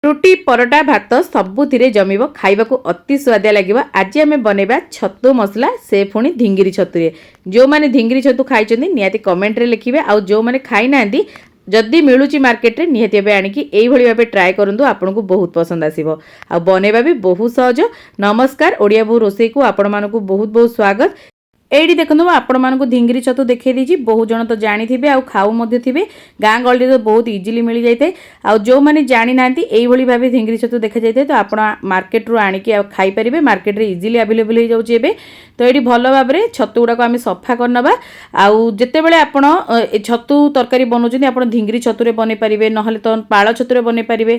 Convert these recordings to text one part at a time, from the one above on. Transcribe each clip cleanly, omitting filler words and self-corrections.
ରୁଟି ପରଟା ଭାତ ସବୁଥିରେ ଜମିବ ଖାଇବାକୁ ଅତି ସୁଆଦିଆ ଲାଗିବ। ଆଜି ଆମେ ବନେଇବା ଛତୁ ମସଲା, ସେ ପୁଣି ଧିଙ୍ଗିରି ଛତୁରେ। ଯେଉଁମାନେ ଧିଙ୍ଗିରି ଛତୁ ଖାଇଛନ୍ତି ନିହାତି କମେଣ୍ଟରେ ଲେଖିବେ, ଆଉ ଯେଉଁମାନେ ଖାଇନାହାନ୍ତି ଯଦି ମିଳୁଛି ମାର୍କେଟରେ ନିହାତି ଏବେ ଆଣିକି ଏଇଭଳି ଭାବେ ଟ୍ରାଏ କରନ୍ତୁ, ଆପଣଙ୍କୁ ବହୁତ ପସନ୍ଦ ଆସିବ। ଆଉ ବନେଇବା ବି ବହୁତ ସହଜ। ନମସ୍କାର, ଓଡ଼ିଆ ବୋଉ ରୋଷେଇକୁ ଆପଣମାନଙ୍କୁ ବହୁତ ବହୁତ ସ୍ୱାଗତ। ଏଇଠି ଦେଖନ୍ତୁ ମୁଁ ଆପଣମାନଙ୍କୁ ଧିଙ୍ଗିରି ଛତୁ ଦେଖାଇ ଦେଇଛି। ବହୁତ ଜଣ ତ ଜାଣିଥିବେ ଆଉ ଖାଉ ମଧ୍ୟ ଥିବେ। ଗାଁ ଗହଳିରେ ତ ବହୁତ ଇଜିଲି ମିଳିଯାଇଥାଏ। ଆଉ ଯେଉଁମାନେ ଜାଣିନାହାନ୍ତି ଏଇଭଳି ଭାବେ ଧିଙ୍ଗିରି ଛତୁ ଦେଖାଯାଇଥାଏ ତ ଆପଣ ମାର୍କେଟରୁ ଆଣିକି ଆଉ ଖାଇପାରିବେ। ମାର୍କେଟରେ ଇଜିଲି ଆଭେଲେବୁଲ୍ ହେଇଯାଉଛି ଏବେ। ତ ଏଇଠି ଭଲ ଭାବରେ ଛତୁ ଗୁଡ଼ାକ ଆମେ ସଫା କରିନେବା। ଆଉ ଯେତେବେଳେ ଆପଣ ଛତୁ ତରକାରୀ ବନାଉଛନ୍ତି ଆପଣ ଧିଙ୍ଗିରି ଛତୁରେ ବନେଇ ପାରିବେ, ନହେଲେ ତ ପାଳ ଛତୁରେ ବନେଇ ପାରିବେ,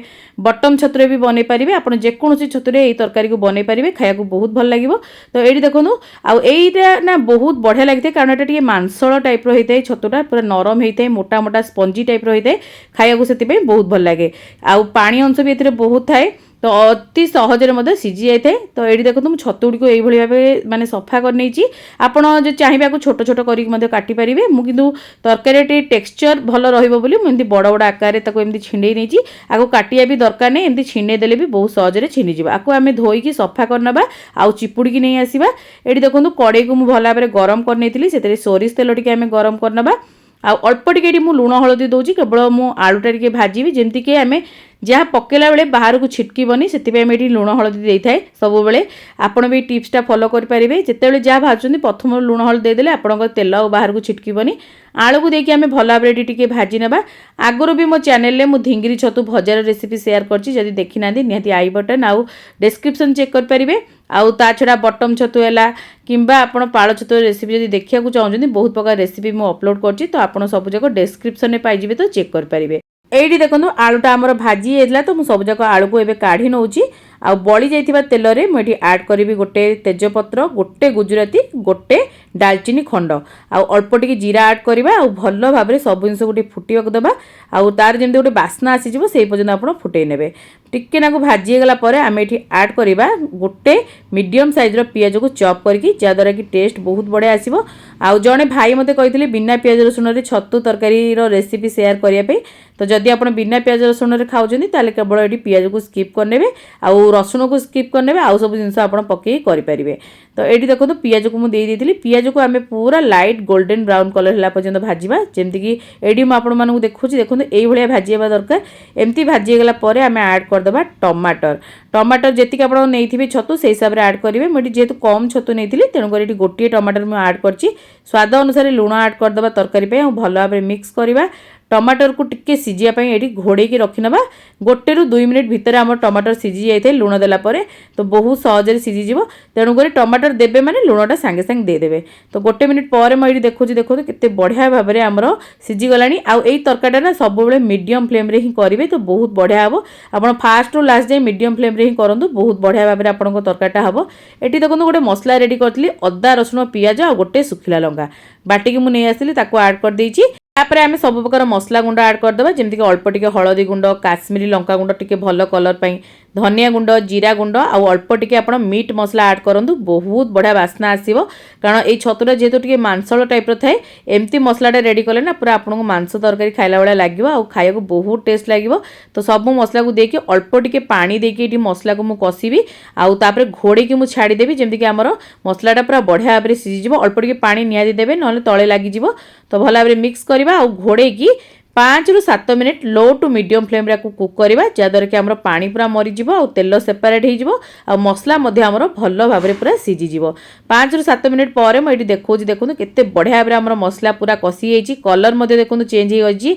ବଟମ ଛତୁରେ ବି ବନେଇ ପାରିବେ। ଆପଣ ଯେକୌଣସି ଛତୁରେ ଏଇ ତରକାରୀକୁ ବନେଇ ପାରିବେ, ଖାଇବାକୁ ବହୁତ ଭଲ ଲାଗିବ। ତ ଏଇଠି ଦେଖନ୍ତୁ, ଆଉ ଏଇଟା ନା ବହୁତ ବଢ଼ିଆ ଲାଗିଥାଏ କାରଣ ଏଇଟା ଟିକେ ମାଂସଳ ଟାଇପ୍ର ହେଇଥାଏ। ଛତୁଟା ପୁରା ନରମ ହେଇଥାଏ, ମୋଟା ମୋଟା ସ୍ପଞ୍ଜି ଟାଇପ୍ର ହେଇଥାଏ, ଖାଇବାକୁ ସେଥିପାଇଁ ବହୁତ ଭଲ ଲାଗେ। ଆଉ ପାଣି ଅଂଶ ବି ଏଥିରେ ବହୁତ ଥାଏ, ତ ଅତି ସହଜରେ ମଧ୍ୟ ସିଝି ଯାଇଥାଏ। ତ ଏଇଠି ଦେଖନ୍ତୁ ମୁଁ ଛତୁ ଗୁଡ଼ିକୁ ଏଇଭଳି ଭାବେ ମାନେ ସଫା କରି ନେଇଛି। ଆପଣ ଯଦି ଚାହିଁବେ ଆକୁ ଛୋଟ ଛୋଟ କରିକି ମଧ୍ୟ କାଟିପାରିବେ। ମୁଁ କିନ୍ତୁ ତରକାରୀରେ ଟିକେ ଟେକ୍ସଚର ଭଲ ରହିବ ବୋଲି ମୁଁ ଏମିତି ବଡ଼ ବଡ଼ ଆକାରରେ ତାକୁ ଏମିତି ଛିଣ୍ଡେଇ ନେଇଛି। ଆକୁ କାଟିବା ବି ଦରକାର ନାହିଁ, ଏମିତି ଛିଣ୍ଡେଇ ଦେଲେ ବି ବହୁତ ସହଜରେ ଛିଣ୍ଡିଯିବ। ଆକୁ ଆମେ ଧୋଇକି ସଫା କରିନେବା ଆଉ ଚିପୁଡ଼ିକି ନେଇ ଆସିବା। ଏଠି ଦେଖନ୍ତୁ କଡ଼େଇକୁ ମୁଁ ଭଲ ଭାବରେ ଗରମ କରିନେଇଥିଲି, ସେଥିରେ ସୋରିଷ ତେଲ ଟିକେ ଆମେ ଗରମ କରିନେବା। ଆଉ ଅଳ୍ପ ଟିକେ ଏଠି ମୁଁ ଲୁଣ ହଳଦୀ ଦେଉଛି, କେବଳ ମୁଁ ଆଳୁଟା ଟିକେ ଭାଜିବି, ଯେମିତିକି ଆମେ ଯାହା ପକାଇଲା ବେଳେ ବାହାରକୁ ଛିଟକିବନି, ସେଥିପାଇଁ ଆମେ ଏଠି ଲୁଣ ହଳଦୀ ଦେଇଥାଏ ସବୁବେଳେ। ଆପଣ ବି ଏଇ ଟିପ୍ସଟା ଫଲୋ କରିପାରିବେ। ଯେତେବେଳେ ଯାହା ଭାଜୁଛନ୍ତି ପ୍ରଥମରୁ ଲୁଣ ହଳଦୀ ଦେଇଦେଲେ ଆପଣଙ୍କ ତେଲ ଆଉ ବାହାରକୁ ଛିଟକିବନି। ଆଳୁକୁ ଦେଇକି ଆମେ ଭଲ ଭାବରେ ଏଠି ଟିକେ ଭାଜି ନେବା। ଆଗରୁ ବି ମୋ ଚ୍ୟାନେଲରେ ମୁଁ ଧିଙ୍ଗିରି ଛତୁ ଭଜାର ରେସିପି ସେୟାର କରିଛି, ଯଦି ଦେଖିନାହାନ୍ତି ନିହାତି ଆଇ ବଟନ୍ ଆଉ ଡେସ୍କ୍ରିପ୍ସନ୍ ଚେକ୍ କରିପାରିବେ। ଆଉ ତା ଛଡ଼ା ବଟମ ଛତୁ ହେଲା କିମ୍ବା ଆପଣ ପାଳ ଛତୁର ରେସିପି ଯଦି ଦେଖିବାକୁ ଚାହୁଁଛନ୍ତି, ବହୁତ ପ୍ରକାର ରେସିପି ମୁଁ ଅପଲୋଡ଼ କରିଛି, ତ ଆପଣ ସବୁଯାକ ଡେସ୍କ୍ରିପ୍ସନରେ ପାଇଯିବେ, ତ ଚେକ୍ କରିପାରିବେ। ଏଇଠି ଦେଖନ୍ତୁ ଆଳୁଟା ଆମର ଭାଜି ହେଇଥିଲା, ତ ମୁଁ ସବୁଯାକ ଆଳୁକୁ ଏବେ କାଢ଼ି ନେଉଛି। ଆଉ ବଳି ଯାଇଥିବା ତେଲରେ ମୁଁ ଏଠି ଆଡ଼୍ କରିବି ଗୋଟେ ତେଜପତ୍ର, ଗୋଟେ ଗୁଜୁରାତି, ଗୋଟେ ଡାଲଚିନି ଖଣ୍ଡ, ଆଉ ଅଳ୍ପ ଟିକେ ଜିରା ଆଡ଼୍ କରିବା। ଆଉ ଭଲ ଭାବରେ ସବୁ ଜିନିଷକୁ ଟିକେ ଫୁଟିବାକୁ ଦେବା। ଆଉ ତାର ଯେମିତି ଗୋଟେ ବାସ୍ନା ଆସିଯିବ ସେଇ ପର୍ଯ୍ୟନ୍ତ ଆପଣ ଫୁଟେଇ ନେବେ। ଟିକେ ନାକୁ ଭାଜି ହେଇଗଲା ପରେ ଆମେ ଏଠି ଆଡ଼୍ କରିବା ଗୋଟେ ମିଡ଼ିୟମ୍ ସାଇଜ୍ର ପିଆଜକୁ ଚପ୍ କରିକି, ଯାହାଦ୍ୱାରା କି ଟେଷ୍ଟ ବହୁତ ବଢ଼ିଆ ଆସିବ। ଆଉ ଜଣେ ଭାଇ ମୋତେ କହିଥିଲେ ବିନା ପିଆଜ ରସୁଣରେ ଛତୁ ତରକାରୀର ରେସିପି ସେୟାର କରିବା ପାଇଁ। ତ ଯଦି ଆପଣ ବିନା ପିଆଜ ରସୁଣରେ ଖାଉଛନ୍ତି ତାହେଲେ କେବଳ ଏଠି ପିଆଜକୁ ସ୍କିପ୍ କରିନେବେ, ଆଉ ରସୁଣକୁ ସ୍କିପ୍ କରିନେବେ, ଆଉ ସବୁ ଜିନିଷ ଆପଣ ପକେଇକି କରିପାରିବେ। ତ ଏଇଠି ଦେଖନ୍ତୁ ପିଆଜକୁ ମୁଁ ଦେଇଦେଇଥିଲି। ପିଆଜକୁ ଆମେ ପୁରା ଲାଇଟ୍ ଗୋଲ୍ଡେନ୍ ବ୍ରାଉନ୍ କଲର୍ ହେଲା ପର୍ଯ୍ୟନ୍ତ ଭାଜିବା। ଯେମିତିକି ଏଇଠି ମୁଁ ଆପଣମାନଙ୍କୁ ଦେଖୁଛି, ଦେଖନ୍ତୁ ଏଇଭଳିଆ ଭାଜି ହେବା ଦରକାର। ଏମିତି ଭାଜି ହେଇଗଲା ପରେ ଆମେ ଆଡ଼୍ କରିଦେବା ଟମାଟର। ଟମାଟର ଯେତିକି ଆପଣ ନେଇଥିବେ ଛତୁ ସେଇ ହିସାବରେ ଆଡ଼୍ କରିବେ। ମୁଁ ଏଠି ଯେହେତୁ କମ୍ ଛତୁ ନେଇଥିଲି ତେଣୁକରି ଏଠି ଗୋଟିଏ ଟମାଟର ମୁଁ ଆଡ଼୍ କରିଛି। ସ୍ୱାଦ ଅନୁସାରେ ଲୁଣ ଆଡ଼୍ କରିଦେବା ତରକାରୀ ପାଇଁ, ଆଉ ଭଲ ଭାବରେ ମିକ୍ସ କରିବା। ଟମାଟରକୁ ଟିକେ ସିଝିବା ପାଇଁ ଏଠି ଘୋଡ଼େଇକି ରଖିନେବା। 1ରୁ 2 ମିନିଟ୍ ଭିତରେ ଆମର ଟମାଟର ସିଝି ଯାଇଥାଏ ଲୁଣ ଦେଲା ପରେ, ତ ବହୁତ ସହଜରେ ସିଝିଯିବ। ତେଣୁକରି ଟମାଟର ଦେବେ ମାନେ ଲୁଣଟା ସାଙ୍ଗେ ସାଙ୍ଗେ ଦେଇଦେବେ। ତ 1 ମିନିଟ୍ ପରେ ମୁଁ ଏଠି ଦେଖୁଛି, ଦେଖନ୍ତୁ କେତେ ବଢ଼ିଆ ଭାବରେ ଆମର ସିଝିଗଲାଣି। ଆଉ ଏଇ ତରକାରୀଟା ନା ସବୁବେଳେ ମିଡ଼ିୟମ୍ ଫ୍ଲେମ୍ରେ ହିଁ କରିବେ, ତ ବହୁତ ବଢ଼ିଆ ହେବ। ଆପଣ ଫାଷ୍ଟରୁ ଲାଷ୍ଟ ଯାଏ ମିଡ଼ିୟମ୍ ଫ୍ଲେମ୍ରେ ହିଁ କରନ୍ତୁ, ବହୁତ ବଢ଼ିଆ ଭାବରେ ଆପଣଙ୍କ ତରକାରୀଟା ହେବ। ଏଠି ଦେଖନ୍ତୁ ଗୋଟେ ମସଲା ରେଡ଼ି କରିଥିଲି, ଅଦା ରସୁଣ ପିଆଜ ଆଉ ଗୋଟେ ଶୁଖିଲା ଲଙ୍କା ବାଟିକି ମୁଁ ନେଇ ଆସିଥିଲି, ତାକୁ ଆଡ଼୍ କରିଦେଇଛି। ତାପରେ ଆମେ ସବୁ ପ୍ରକାର ମସଲା ଗୁଣ୍ଡ ଆଡ଼୍ କରିଦେବା, ଯେମିତିକି ଅଳ୍ପ ଟିକେ ହଳଦୀ ଗୁଣ୍ଡ, କାଶ୍ମୀରୀ ଲଙ୍କା ଗୁଣ୍ଡ ଟିକେ ଭଲ କଲର୍ ପାଇଁ, ଧନିଆ ଗୁଣ୍ଡ, ଜିରା ଗୁଣ୍ଡ, ଆଉ ଅଳ୍ପ ଟିକେ ଆପଣ ମିଟ୍ ମସଲା ଆଡ଼୍ କରନ୍ତୁ, ବହୁତ ବଢ଼ିଆ ବାସ୍ନା ଆସିବ। କାରଣ ଏଇ ଛତୁଟା ଯେହେତୁ ଟିକେ ମାଂସଳ ଟାଇପ୍ର ଥାଏ, ଏମିତି ମସଲାଟା ରେଡ଼ି କଲେ ନା ପୁରା ଆପଣଙ୍କୁ ମାଂସ ତରକାରୀ ଖାଇଲା ଭଳିଆ ଲାଗିବ, ଆଉ ଖାଇବାକୁ ବହୁତ ଟେଷ୍ଟ ଲାଗିବ। ତ ସବୁ ମସଲାକୁ ଦେଇକି ଅଳ୍ପ ଟିକେ ପାଣି ଦେଇକି ଏଠି ମସଲାକୁ ମୁଁ କଷିବି, ଆଉ ତାପରେ ଘୋଡ଼େଇକି ମୁଁ ଛାଡ଼ିଦେବି, ଯେମିତିକି ଆମର ମସଲାଟା ପୁରା ବଢ଼ିଆ ଭାବରେ ସିଝିଯିବ। ଅଳ୍ପ ଟିକେ ପାଣି ନିହାତି ଦେବେ, ନହେଲେ ତଳେ ଲାଗିଯିବ। ତ ଭଲ ଭାବରେ ମିକ୍ସ କରିବା ଆଉ ଘୋଡ଼େଇକି 5ରୁ 7 ମିନିଟ୍ ଲୋ ଟୁ ମିଡ଼ିୟମ୍ ଫ୍ଲେମ୍ରେ ଆକୁ କୁକ୍ କରିବା, ଯାହାଦ୍ୱାରା କି ଆମର ପାଣି ପୁରା ମରିଯିବ ଆଉ ତେଲ ସେପାରେଟ୍ ହେଇଯିବ, ଆଉ ମସଲା ମଧ୍ୟ ଆମର ଭଲ ଭାବରେ ପୁରା ସିଝିଯିବ। 5ରୁ 7 ମିନିଟ୍ ପରେ ମୁଁ ଏଠି ଦେଖାଉଛି, ଦେଖନ୍ତୁ କେତେ ବଢ଼ିଆ ଭାବରେ ଆମର ମସଲା ପୁରା କଷି ହେଇଛି, କଲର୍ ମଧ୍ୟ ଦେଖନ୍ତୁ ଚେଞ୍ଜ ହେଇଯାଇଛି,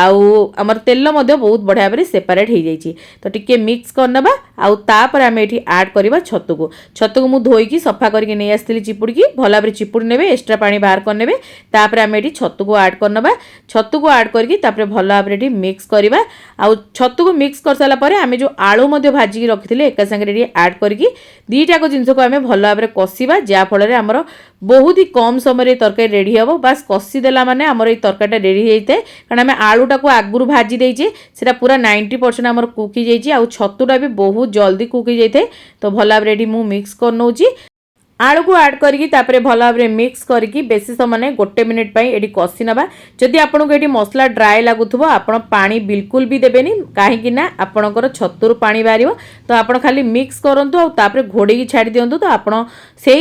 ଆଉ ଆମର ତେଲ ମଧ୍ୟ ବହୁତ ବଢ଼ିଆ ଭାବରେ ସେପାରେଟ୍ ହେଇଯାଇଛି। ତ ଟିକେ ମିକ୍ସ କରିନେବା, ଆଉ ତାପରେ ଆମେ ଏଠି ଆଡ଼୍ କରିବା ଛତୁକୁ। ଛତୁକୁ ମୁଁ ଧୋଇକି ସଫା କରିକି ନେଇ ଆସିଥିଲି ଚିପୁଡ଼ିକି, ଭଲ ଭାବରେ ଚିପୁଡ଼ି ନେବେ, ଏକ୍ସଟ୍ରା ପାଣି ବାହାର କରିନେବେ। ତାପରେ ଆମେ ଏଠି ଛତୁକୁ ଆଡ଼୍ କରିନେବା। ଛତୁକୁ ଆଡ଼୍ କରିକି ତାପରେ ଭଲ ଭାବରେ ଏଠି ମିକ୍ସ କରିବା। ଆଉ ଛତୁକୁ ମିକ୍ସ କରିସାରିଲା ପରେ ଆମେ ଯେଉଁ ଆଳୁ ମଧ୍ୟ ଭାଜିକି ରଖିଥିଲେ ଏକା ସାଙ୍ଗରେ ଏଠି ଆଡ଼୍ କରିକି ଦୁଇଟାକ ଜିନିଷକୁ ଆମେ ଭଲ ଭାବରେ କଷିବା, ଯାହାଫଳରେ ଆମର ବହୁତ ହି କମ୍ ସମୟରେ ଏ ତରକାରୀ ରେଡ଼ି ହେବ। ବାସ୍ କଷିଦେଲା ମାନେ ଆମର ଏଇ ତରକାରୀଟା ରେଡ଼ି ହେଇଯାଇଥାଏ, କାରଣ ଆମେ ଆଳୁଟାକୁ ଆଗରୁ ଭାଜି ଦେଇଛେ, ସେଟା ପୁରା 90% ଆମର କୁକ୍ ହେଇଯାଇଛି, ଆଉ ଛତୁଟା ବି ବହୁତ ଜଲ୍ଦି କୁକ୍ ହେଇଯାଇଥାଏ। ତ ଭଲ ଭାବରେ ଏଠି ମୁଁ ମିକ୍ସ କରିନେଉଛି। आलू को ऐड करके तापरे भल भाव मिक्स करके बेसी समय गोटे मिनिट पर ये कषि नवा। जदि आपको ये मसला ड्राए लगुव आपण पानी बिल्कुल भी देवेनि कहीं आपणकर छतुर पानी बाहर तो आप खाली मिक्स करूँ और घोड़े छाड़ी दिंतु तो आप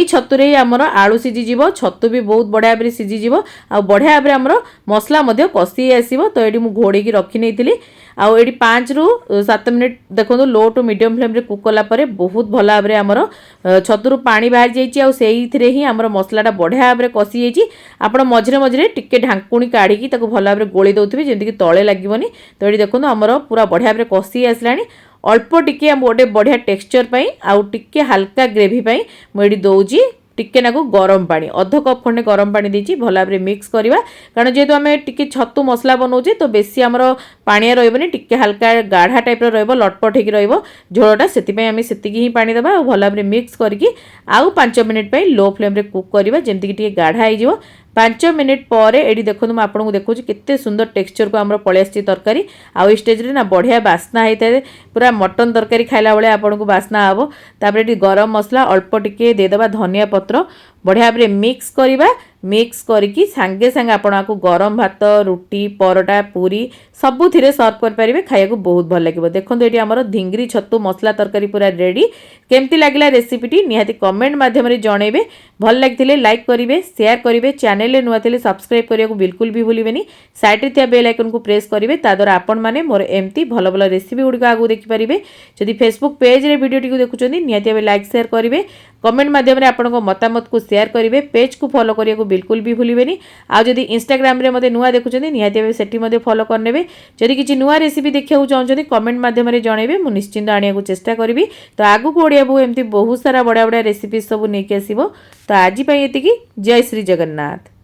छतुरे ही आमर आलू सीझीज छतु भी बहुत बढ़िया भाव सीझीज आ बढ़िया भाव आमर मसला कषि आसो। तो ये घोड़े रखी नहीं आउ ये 5 ରୁ 7 मिनिट देखो लो टू मीडियम फ्लेम रे कुक कला परे बहुत भल भाव आमर छतुरु पानी बाहर जाइए आउ से ही आमर मसलाटा बढ़िया भाव कषि जाइए। आप मझे मझे टिके ढांकुणी काढ़ी भल भाव गोली दौथे जमीक तले लगे। तो ये देखो आमर पूरा बढ़िया भाव कषि आसला अल्प टिके गोटे बढ़िया टेक्सचर पाई आउ टिके हल्का ग्रेवी पाई मुझे दौची टिके नाकु गरम पानी अध कप खंडे गरम पानी देछि भल भाव मिक्स करवा। कारण जेहेतु आम टिके छतु मसला बनाऊे तो बेसी आमर पानिया रही टिके हल्का गाढ़ा टाइप रहिबो लटपट होगी रहिबो झोलटा से आम से ही पानी देवा भल भाव मिक्स करके आउ 5 मिनिट पर लो फ्लेम रे कुक करवा जमीक टिके गाढ़ा हो। 5 मिनिट पर ये देखो मुझे आपको देखूँ केते सुंदर टेक्सचर को आम पलि आसी तरकारी आउ स्टेज रे ना बढ़िया बास्ना होता है पूरा मटन तरकारी खाइला बेले आपको बास्ना हम। तापर ये गरम मसला अल्प टिके देदेबा धनिया पत्र बढ़िया भाव मिक्स करवा। मिक्स करके सांगे सांगे आपको गरम भात रुटी परोटा पूरी सबुथिरे सर्व करेंगे खाया को बहुत भल लगे। देखो ये आमर ढिंगरी छतु मसला तरकारी पूरा रेडी। केमती लगिला रेसिपीटी निहाती कमेंट माध्यम जनइबे भल लगी लाइक करेंगे शेयर करेंगे चैनल नुआ थे सब्सक्राइब करने को बिल्कुल भी भूलें साइड थे बेल आइकन को प्रेस करेंगे ताद्वारा आपण मैंने मोर एमती भल भल रेसिपी गुड़िक आगे देखिपारे। जदि फेसबुक पेज रे वीडियो टी देखुं निहाती लाइक शेयर करेंगे कमेंट माध्यम आपंक मतामत को शेयर करेंगे पेज को फॉलो करने को बिल्कुल भी भूलें। आज जदि इंस्टाग्राम रे मते नुआ देखुं निहाती सेठी मते फॉलो करने जदि किसी नुआ रेसिपी देखा चाहते कमेंट माध्यम जनइबे मु निश्चिंत आने चेष्टा करी। तो आगु को ओडिया बहु एमती बहुत सारा बढ़िया बढ़िया रेसिपी सब नहीं आसो। तो आज ये जय श्री जगन्नाथ।